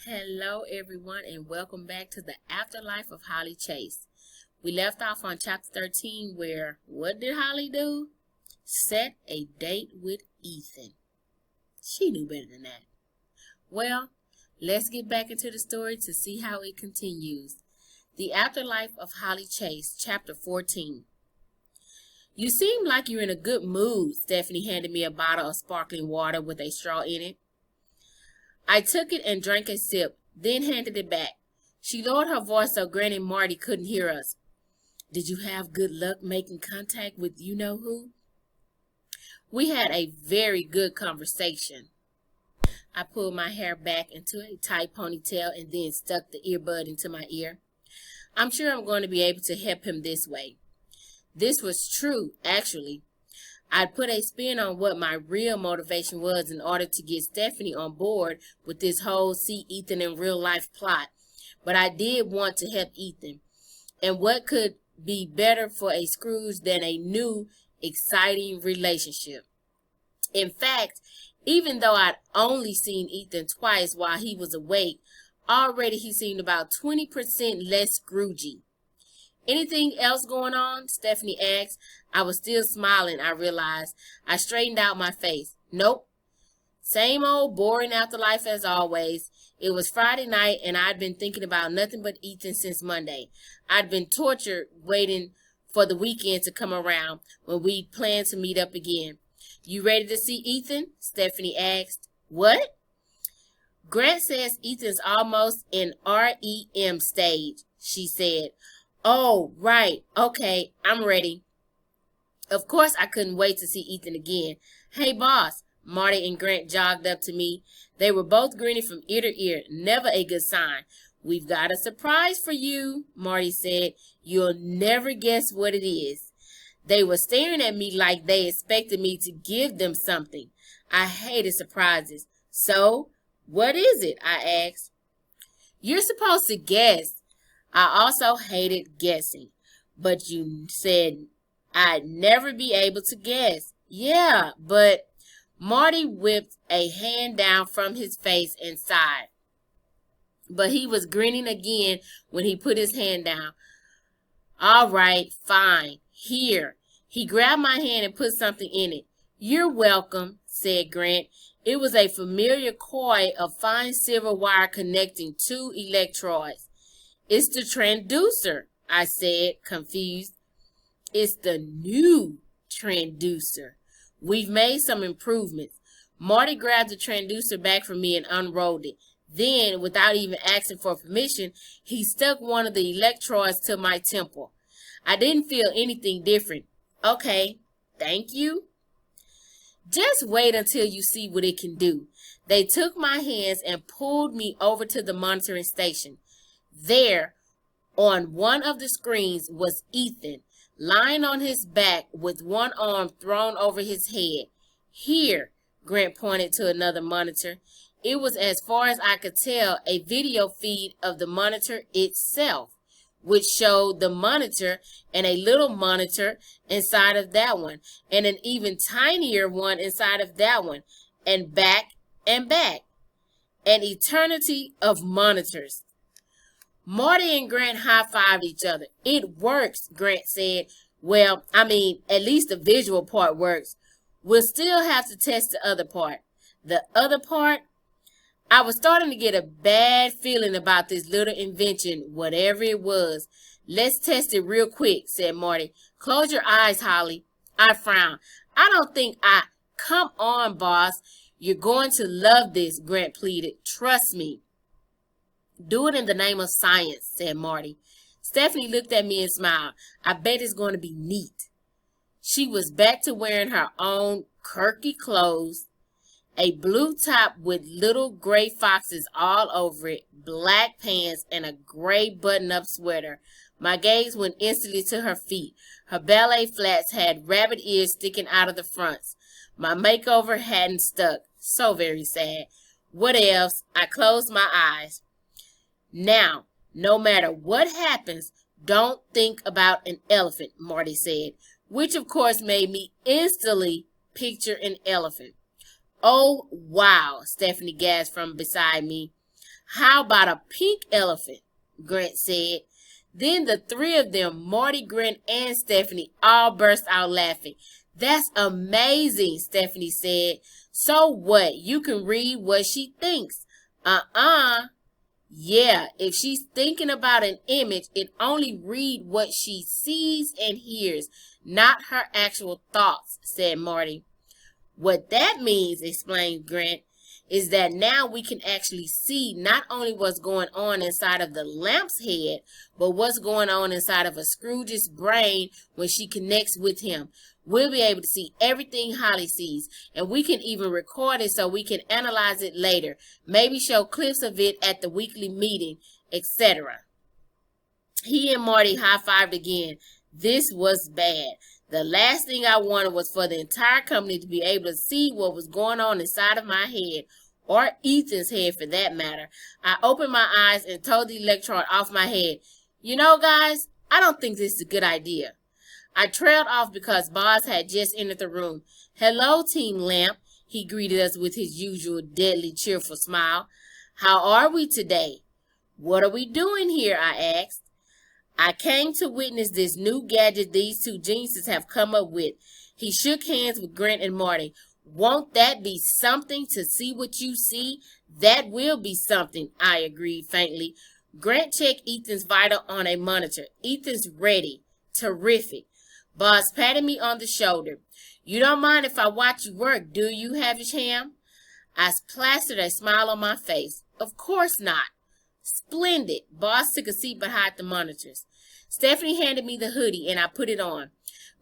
Hello, everyone, and welcome back to the Afterlife of Holly Chase. We left off on chapter 13 where, what did Holly do? Set a date with Ethan. She knew better than that. Well, let's get back into the story to see how it continues. The Afterlife of Holly Chase, chapter 14. You seem like you're in a good mood. Stephanie handed me a bottle of sparkling water with a straw in it. I took it and drank a sip, then handed it back. She lowered her voice so Granny and Marty couldn't hear us. Did you have good luck making contact with you-know-who? We had a very good conversation. I pulled my hair back into a tight ponytail and then stuck the earbud into my ear. I'm sure I'm going to be able to help him this way. This was true, actually. I'd put a spin on what my real motivation was in order to get Stephanie on board with this whole see Ethan in real life plot. But I did want to help Ethan. And what could be better for a Scrooge than a new, exciting relationship? In fact, even though I'd only seen Ethan twice while he was awake, already he seemed about 20% less Scroogey. Anything else going on? Stephanie asked. I was still smiling, I realized. I straightened out my face. Nope. Same old boring afterlife as always. It was Friday night and I'd been thinking about nothing but Ethan since Monday. I'd been tortured waiting for the weekend to come around when we planned to meet up again. You ready to see Ethan? Stephanie asked. What? Grant says Ethan's almost in REM stage, she said. Oh, right. Okay, I'm ready. Of course, I couldn't wait to see Ethan again. Hey, boss. Marty and Grant jogged up to me. They were both grinning from ear to ear. Never a good sign. We've got a surprise for you, Marty said. You'll never guess what it is. They were staring at me like they expected me to give them something. I hated surprises. So, what is it? I asked. You're supposed to guess. I also hated guessing, but you said I'd never be able to guess. Yeah, but Marty whipped a hand down from his face and sighed. But he was grinning again when he put his hand down. All right, fine. Here. He grabbed my hand and put something in it. You're welcome, said Grant. It was a familiar coil of fine silver wire connecting two electrodes. It's the transducer, I said, confused. It's the new transducer. We've made some improvements. Marty grabbed the transducer back from me and unrolled it. Then, without even asking for permission, he stuck one of the electrodes to my temple. I didn't feel anything different. Okay, thank you. Just wait until you see what it can do. They took my hands and pulled me over to the monitoring station. There, on one of the screens, was Ethan, lying on his back with one arm thrown over his head. Here, Grant pointed to another monitor. It was, as far as I could tell, a video feed of the monitor itself, which showed the monitor and a little monitor inside of that one, and an even tinier one inside of that one, and back and back. An eternity of monitors. Marty and Grant high-fived each other. It works, Grant said. Well, at least the visual part works. We'll still have to test the other part. The other part? I was starting to get a bad feeling about this little invention, whatever it was. Let's test it real quick, said Marty. Close your eyes, Holly. I frowned. Come on, boss. You're going to love this, Grant pleaded. Trust me. Do it in the name of science, said Marty. Stephanie looked at me and smiled. I bet it's going to be neat. She was back to wearing her own quirky clothes, a blue top with little gray foxes all over it, black pants, and a gray button-up sweater. My gaze went instantly to her feet. Her ballet flats had rabbit ears sticking out of the fronts. My makeover hadn't stuck. So very sad. What else? I closed my eyes. Now, no matter what happens, don't think about an elephant, Marty said, which of course made me instantly picture an elephant. Oh, wow, Stephanie gasped from beside me. How about a pink elephant? Grant said. Then the three of them, Marty, Grant, and Stephanie, all burst out laughing. That's amazing, Stephanie said. So what? You can read what she thinks. Yeah, if she's thinking about an image, it only read what she sees and hears, not her actual thoughts, said Marty. What that means, explained Grant, is that now we can actually see not only what's going on inside of the lamp's head, but what's going on inside of a Scrooge's brain when she connects with him. We'll be able to see everything Holly sees, and we can even record it so we can analyze it later, maybe show clips of it at the weekly meeting, etc. He and Marty high-fived again. This was bad. The last thing I wanted was for the entire company to be able to see what was going on inside of my head, or Ethan's head for that matter. I opened my eyes and told the electron off my head, you know, guys, I don't think this is a good idea. I trailed off because Boz had just entered the room. Hello, Team Lamp, he greeted us with his usual deadly cheerful smile. How are we today? What are we doing here? I asked. I came to witness this new gadget these two geniuses have come up with. He shook hands with Grant and Marty. Won't that be something to see what you see? That will be something, I agreed faintly. Grant checked Ethan's vital on a monitor. Ethan's ready. Terrific. Boz patted me on the shoulder. You don't mind if I watch you work, do you, Havisham? I plastered a smile on my face. Of course not. Splendid. Boz took a seat behind the monitors. Stephanie handed me the hoodie and I put it on.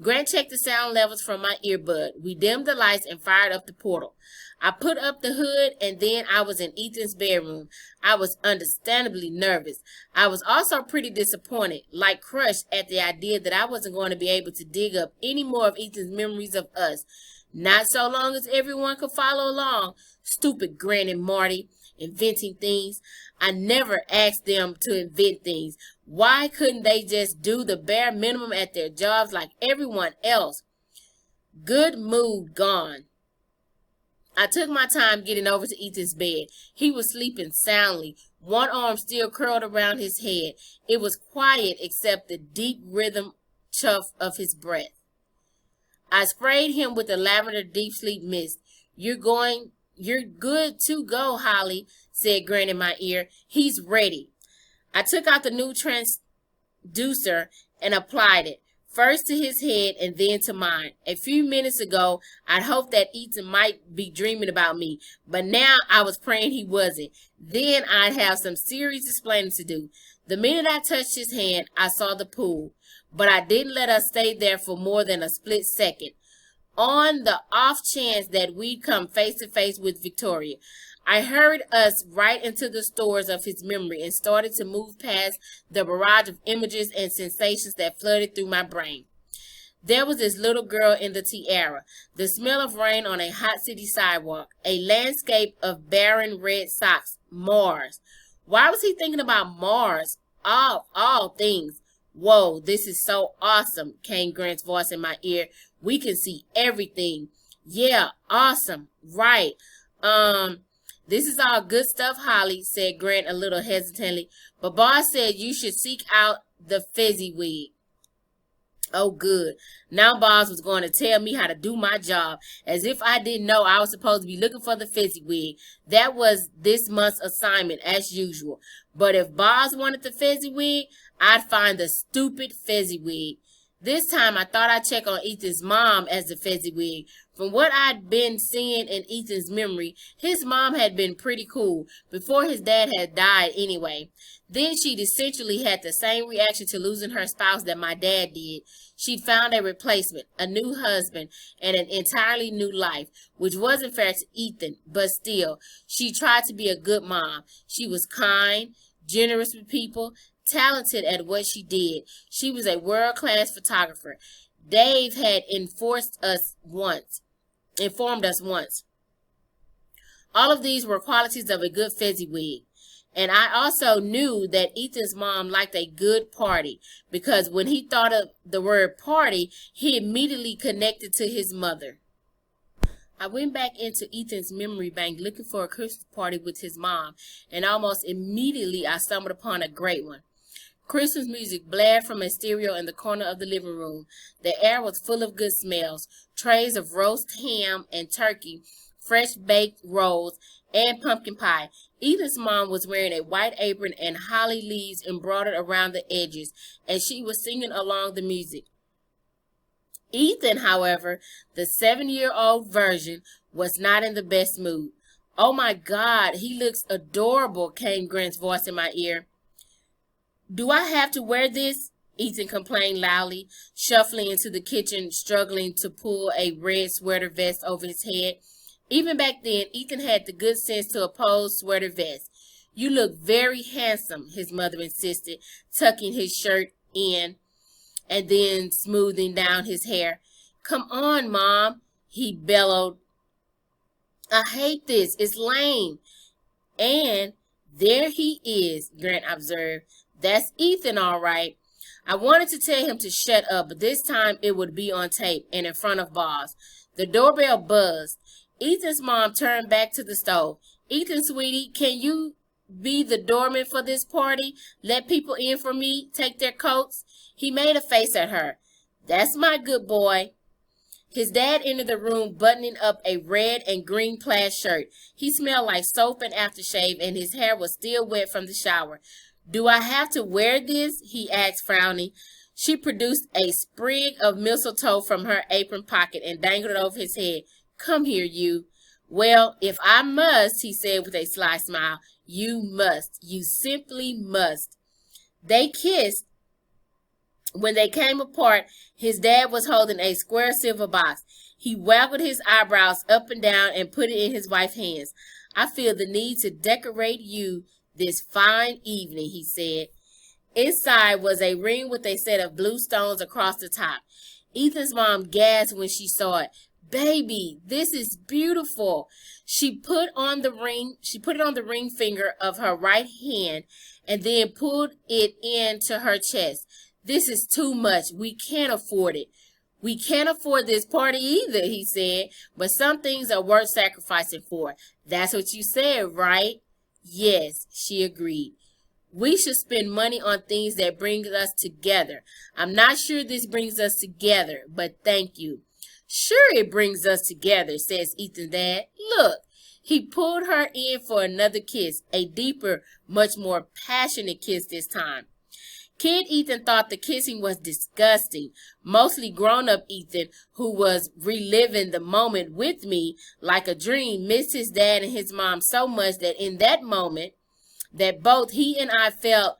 Grant checked the sound levels from my earbud. We dimmed the lights and fired up the portal. I put up the hood and then I was in Ethan's bedroom. I was understandably nervous. I was also pretty disappointed, like crushed at the idea that I wasn't going to be able to dig up any more of Ethan's memories of us. Not so long as everyone could follow along. Stupid Grant and Marty, inventing things. I never asked them to invent things. Why couldn't they just do the bare minimum at their jobs like everyone else? Good mood gone. I took my time getting over to Ethan's bed. He was sleeping soundly, one arm still curled around his head. It was quiet except the deep rhythm chuff of his breath. I sprayed him with the lavender deep sleep mist. You're good to go, Holly, said Grant in my ear. He's ready. I took out the new transducer and applied it, first to his head and then to mine. A few minutes ago, I'd hoped that Ethan might be dreaming about me, but now I was praying he wasn't. Then I'd have some serious explaining to do. The minute I touched his hand, I saw the pool, but I didn't let us stay there for more than a split second. On the off chance that we'd come face to face with Victoria, I hurried us right into the stores of his memory and started to move past the barrage of images and sensations that flooded through my brain. There was this little girl in the tiara, the smell of rain on a hot city sidewalk, a landscape of barren red socks, Mars. Why was he thinking about Mars? All things. Whoa, this is so awesome, came Grant's voice in my ear. We can see everything. Yeah, awesome. Right. This is all good stuff, Holly, said Grant a little hesitantly. But Boz said you should seek out the Fezziwig. Oh, good. Now Boz was going to tell me how to do my job, as if I didn't know I was supposed to be looking for the Fezziwig. That was this month's assignment, as usual. But if Boz wanted the Fezziwig, I'd find the stupid Fezziwig. This time I thought I'd check on Ethan's mom as the Fezziwig. From what I'd been seeing in Ethan's memory, his mom had been pretty cool, before his dad had died anyway. Then she'd essentially had the same reaction to losing her spouse that my dad did. She'd found a replacement, a new husband, and an entirely new life, which wasn't fair to Ethan, but still, she tried to be a good mom. She was kind, generous with people, talented at what she did. She was a world-class photographer. Dave had informed us once. All of these were qualities of a good Fezziwig. And I also knew that Ethan's mom liked a good party, because when he thought of the word party, he immediately connected to his mother. I went back into Ethan's memory bank looking for a Christmas party with his mom, and almost immediately I stumbled upon a great one. Christmas music blared from a stereo in the corner of the living room. The air was full of good smells, trays of roast ham and turkey, fresh baked rolls, and pumpkin pie. Ethan's mom was wearing a white apron and holly leaves embroidered around the edges, and she was singing along the music. Ethan, however, the 7-year-old version, was not in the best mood. "Oh my God, he looks adorable," came Grant's voice in my ear. "Do I have to wear this?" Ethan complained loudly, shuffling into the kitchen, struggling to pull a red sweater vest over his head. Even back then, Ethan had the good sense to oppose sweater vests. "You look very handsome," his mother insisted, tucking his shirt in and then smoothing down his hair. "Come on, Mom," he bellowed. "I hate this. It's lame." "And there he is," Grant observed. "That's Ethan, all right." I wanted to tell him to shut up, but this time it would be on tape and in front of Boz. The doorbell buzzed. Ethan's mom turned back to the stove. "Ethan, sweetie, can you be the doorman for this party? Let people in for me, take their coats." He made a face at her. "That's my good boy." His dad entered the room buttoning up a red and green plaid shirt. He smelled like soap and aftershave, and his hair was still wet from the shower. "Do I have to wear this?" he asked, frowning. She produced a sprig of mistletoe from her apron pocket and dangled it over his head. "Come here, you." "Well, if I must," he said with a sly smile, "you must. You simply must." They kissed. When they came apart, his dad was holding a square silver box. He waggled his eyebrows up and down and put it in his wife's hands. "I feel the need to decorate you this fine evening," he said. Inside was a ring with a set of blue stones across the top. Ethan's mom gasped when she saw it. "Baby, this is beautiful." She put it on the ring finger of her right hand and then pulled it into her chest. "This is too much. We can't afford it." "We can't afford this party either," he said, "but some things are worth sacrificing for." "That's what you said, right?" "Yes," she agreed. "We should spend money on things that bring us together. I'm not sure this brings us together, but thank you." "Sure it brings us together," says Ethan's dad. "Look." He pulled her in for another kiss, a deeper, much more passionate kiss this time. Kid Ethan thought the kissing was disgusting. Mostly grown-up Ethan, who was reliving the moment with me like a dream, missed his dad and his mom so much that in that moment, that both he and I felt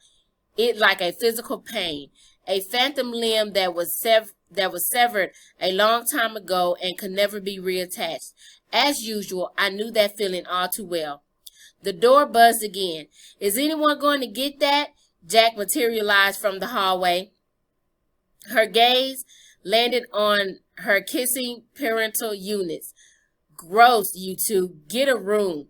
it like a physical pain, a phantom limb that was severed a long time ago and could never be reattached. As usual, I knew that feeling all too well. The door buzzed again. "Is anyone going to get that?" Jack materialized from the hallway. Her gaze landed on her kissing parental units. "Gross, you two. Get a room."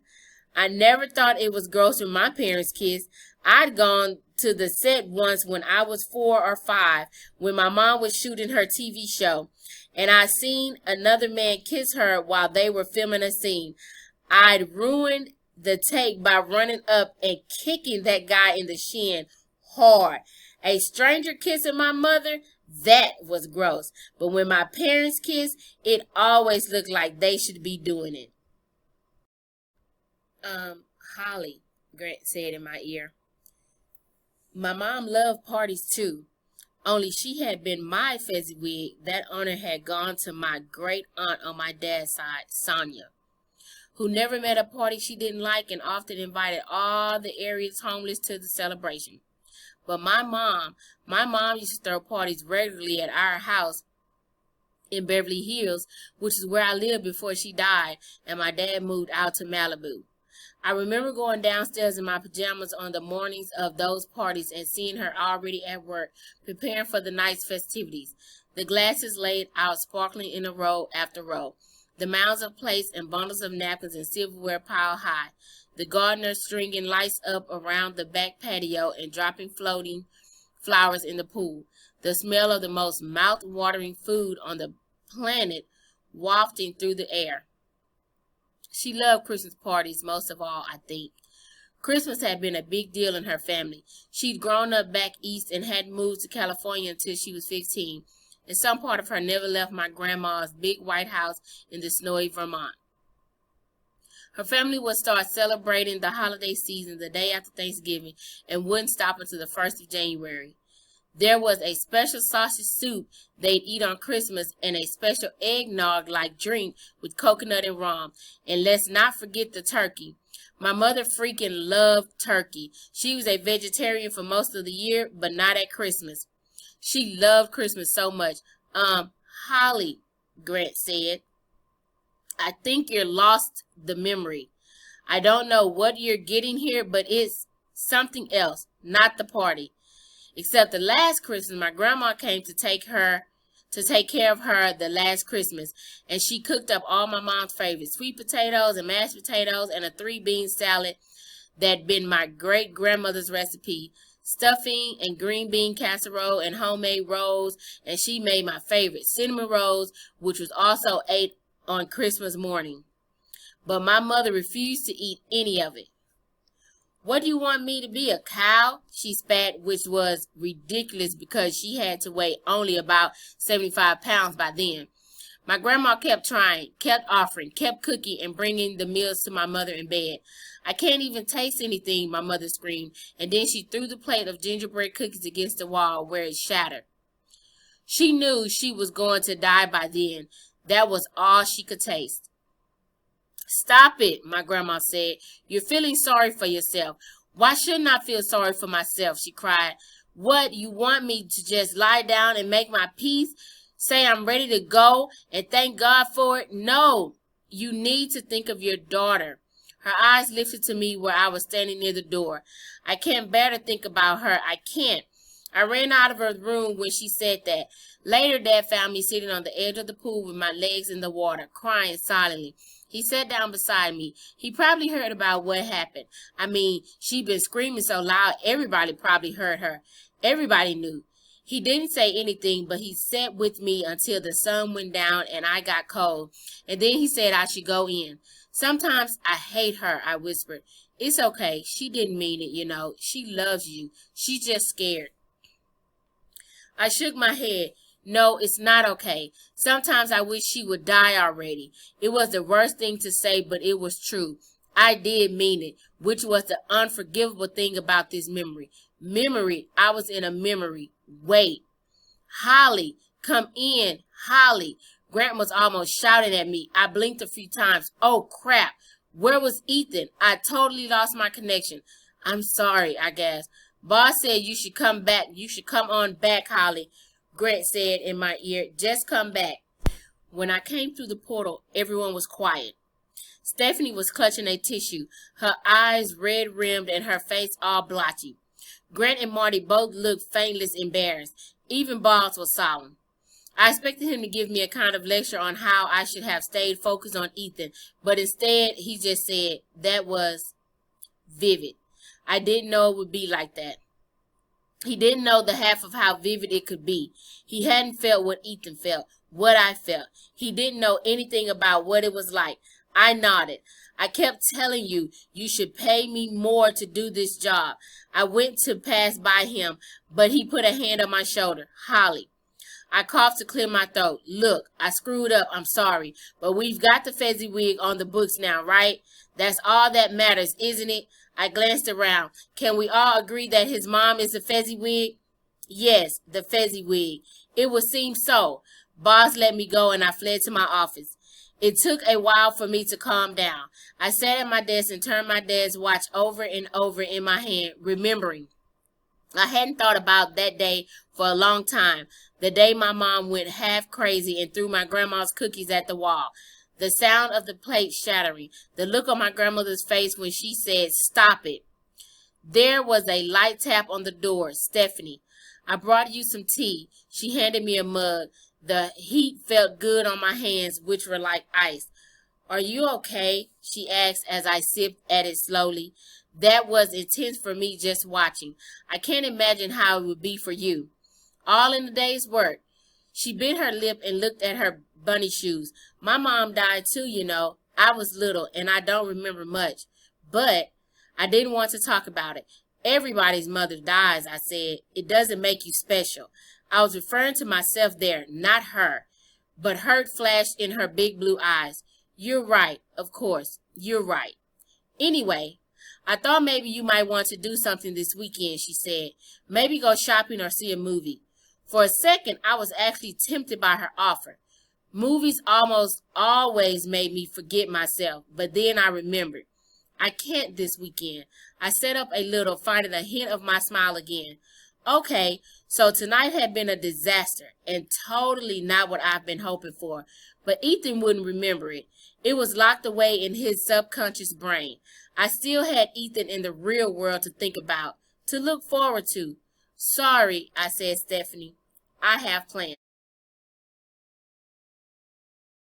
I never thought it was gross when my parents kissed. I'd gone to the set once when I was 4 or 5, when my mom was shooting her TV show, and I seen another man kiss her while they were filming a scene. I'd ruined the take by running up and kicking that guy in the shin hard. A stranger kissing my mother, that was gross. But when my parents kiss, it always looked like they should be doing it. Holly," Grant said in my ear. "My mom loved parties too. Only she had been my Fezziwig. That honor had gone to my great aunt on my dad's side, Sonia, who never met a party she didn't like and often invited all the area's homeless to the celebration. But my mom used to throw parties regularly at our house in Beverly Hills, which is where I lived before she died and my dad moved out to Malibu. I remember going downstairs in my pajamas on the mornings of those parties and seeing her already at work, preparing for the night's festivities. The glasses laid out sparkling in a row after row. The mounds of plates and bundles of napkins and silverware piled high. The gardener stringing lights up around the back patio and dropping floating flowers in the pool. The smell of the most mouth-watering food on the planet wafting through the air. She loved Christmas parties most of all, I think. Christmas had been a big deal in her family. She'd grown up back east and hadn't moved to California until she was 15, and some part of her never left my grandma's big white house in the snowy Vermont. Her family would start celebrating the holiday season the day after Thanksgiving and wouldn't stop until the 1st of January. There was a special sausage soup they'd eat on Christmas and a special eggnog-like drink with coconut and rum. And let's not forget the turkey. My mother freaking loved turkey. She was a vegetarian for most of the year, but not at Christmas. She loved Christmas so much. Holly, Grant said, I think you're lost the memory. I don't know what you're getting here, but it's something else, not the party. Except the last Christmas, my grandma came to take care of her the last Christmas, and she cooked up all my mom's favorites, sweet potatoes and mashed potatoes and a 3-bean salad that'd been my great-grandmother's recipe, stuffing and green bean casserole and homemade rolls, and she made my favorite, cinnamon rolls, which was also ate on Christmas morning. But my mother refused to eat any of it. What do you want me to be, a cow? She spat, which was ridiculous because she had to weigh only about 75 pounds by then. My grandma kept trying, kept offering, kept cooking and bringing the meals to my mother in bed. I can't even taste anything, my mother screamed, and then she threw the plate of gingerbread cookies against the wall where it shattered. She knew she was going to die by then. That was all she could taste. Stop it, my grandma said. You're feeling sorry for yourself. Why shouldn't I feel sorry for myself? She cried. What, you want me to just lie down and make my peace? Say I'm ready to go and thank God for it? No, you need to think of your daughter. Her eyes lifted to me where I was standing near the door. I can't bear to think about her. I can't. I ran out of her room when she said that. Later, Dad found me sitting on the edge of the pool with my legs in the water, crying silently. He sat down beside me. He probably heard about what happened. I mean, she'd been screaming so loud, everybody probably heard her. Everybody knew. He didn't say anything, but he sat with me until the sun went down and I got cold. And then he said I should go in. Sometimes I hate her, I whispered. It's okay. She didn't mean it, you know. She loves you. She's just scared. I shook my head. No, it's not okay. Sometimes I wish she would die already. It was the worst thing to say, but it was true. I did mean it, which was the unforgivable thing about this memory. Memory. I was in a memory. Wait. Holly, come in. Holly. Grant was almost shouting at me. I blinked a few times. Oh, crap. Where was Ethan? I totally lost my connection. I'm sorry, I gasped. Boss said you should come back. You should come on back, Holly. Grant said in my ear, just come back. When I came through the portal, everyone was quiet. Stephanie was clutching a tissue, her eyes red-rimmed and her face all blotchy. Grant and Marty both looked faintly embarrassed. Even Boggs was solemn. I expected him to give me a kind of lecture on how I should have stayed focused on Ethan, but instead he just said, that was vivid. I didn't know it would be like that. He didn't know the half of how vivid it could be. He hadn't felt what Ethan felt, what I felt. He didn't know anything about what it was like. I nodded. I kept telling you, you should pay me more to do this job. I went to pass by him, but he put a hand on my shoulder. Holly. I coughed to clear my throat. Look, I screwed up. I'm sorry. But we've got the Fezziwig on the books now, right? That's all that matters, isn't it? I glanced around. Can we all agree that his mom is a Fezziwig? Yes, the Fezziwig. It would seem so. Boss let me go and I fled to my office. It took a while for me to calm down. I sat at my desk and turned my dad's watch over and over in my hand, remembering. I hadn't thought about that day for a long time. The day my mom went half crazy and threw my grandma's cookies at the wall. The sound of the plate shattering. The look on my grandmother's face when she said, stop it. There was a light tap on the door. Stephanie. I brought you some tea. She handed me a mug. The heat felt good on my hands, which were like ice. Are you okay? She asked as I sipped at it slowly. That was intense for me just watching. I can't imagine how it would be for you. All in the day's work. She bit her lip and looked at her bunny shoes. My mom died too, you know. I was little and I don't remember much, but I didn't want to talk about it. Everybody's mother dies, I said. It doesn't make you special. I was referring to myself there, not her. But hurt flashed in her big blue eyes. You're right, of course. You're right. Anyway, I thought maybe you might want to do something this weekend, she said. Maybe go shopping or see a movie. For a second, I was actually tempted by her offer. Movies almost always made me forget myself, but then I remembered. I can't this weekend. I sat up a little, finding a hint of my smile again. Okay, so tonight had been a disaster and totally not what I've been hoping for, but Ethan wouldn't remember it. It was locked away in his subconscious brain. I still had Ethan in the real world to think about, to look forward to. Sorry, I said, Stephanie. I have plans.